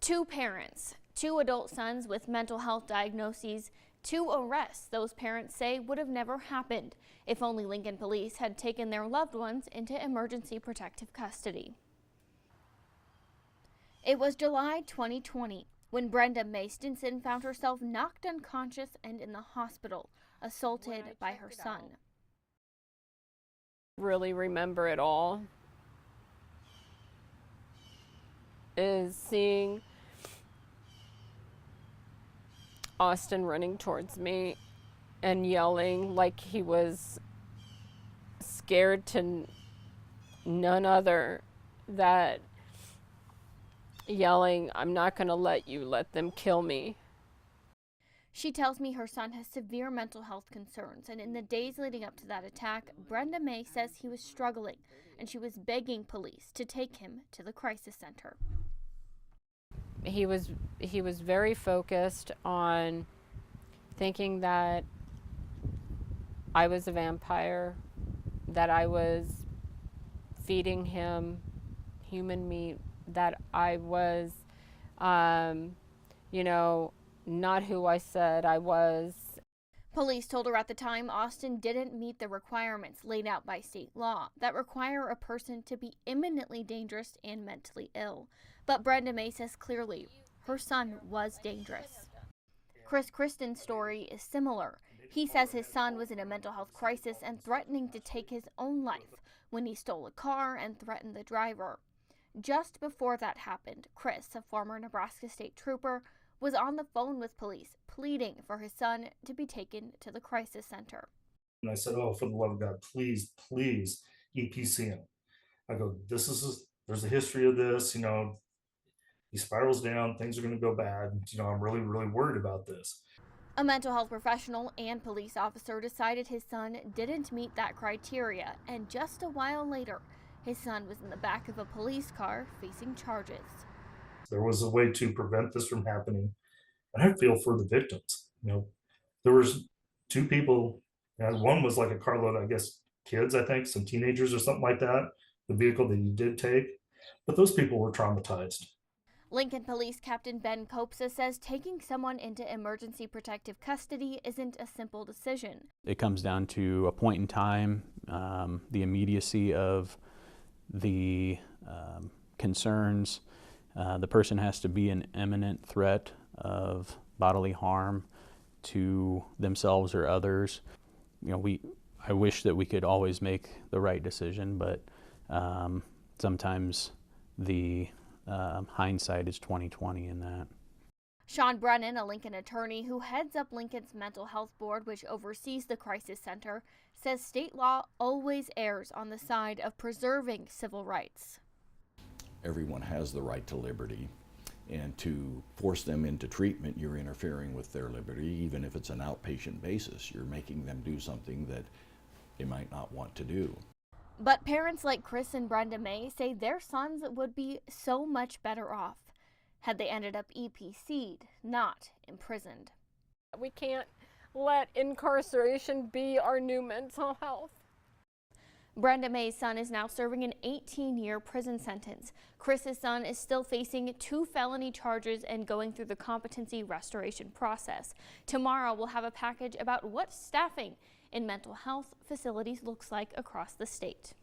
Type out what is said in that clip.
Two parents, two adult sons with mental health diagnoses, two arrests those parents say would have never happened if only Lincoln police had taken their loved ones into emergency protective custody. It was July 2020 when Brenda Mae Stinson found herself knocked unconscious and in the hospital, assaulted by her son. Really remember it all is seeing Austin running towards me and yelling like he was scared to none other, that yelling, "I'm not going to let you let them kill me." She tells me her son has severe mental health concerns, and in the days leading up to that attack, Brenda Mae says he was struggling and she was begging police to take him to the crisis center. He was very focused on thinking that I was a vampire, that I was feeding him human meat, that I was, not who I said I was. Police told her at the time Austin didn't meet the requirements laid out by state law that require a person to be imminently dangerous and mentally ill. But Brenda Mae says clearly her son was dangerous. Chris Kristen's story is similar. He says his son was in a mental health crisis and threatening to take his own life when he stole a car and threatened the driver. Just before that happened, Chris, a former Nebraska state trooper, was on the phone with police, pleading for his son to be taken to the crisis center. And I said, "Oh, for the love of God, please, please, EPC him." I go, there's a history of this, he spirals down, things are going to go bad. I'm really, really worried about this. A mental health professional and police officer decided his son didn't meet that criteria, and just a while later, his son was in the back of a police car facing charges. There was a way to prevent this from happening, and I feel for the victims. There was two people, one was like a carload, I guess, kids, I think, some teenagers or something like that, the vehicle that he did take, but those people were traumatized. Lincoln Police Captain Ben Kopsa says taking someone into emergency protective custody isn't a simple decision. It comes down to a point in time, the immediacy of the concerns. The person has to be an imminent threat of bodily harm to themselves or others. I wish that we could always make the right decision, but sometimes the hindsight is 20/20 in that. Sean Brennan, a Lincoln attorney who heads up Lincoln's mental health board, which oversees the crisis center, says state law always errs on the side of preserving civil rights. Everyone has the right to liberty, and to force them into treatment, you're interfering with their liberty. Even if it's an outpatient basis, you're making them do something that they might not want to do. But parents like Chris and Brenda Mae say their sons would be so much better off had they ended up EPC'd, not imprisoned. We can't let incarceration be our new mental health. Brenda Mae's son is now serving an 18-year prison sentence. Chris's son is still facing 2 felony charges and going through the competency restoration process. Tomorrow we'll have a package about what staffing in mental health facilities looks like across the state.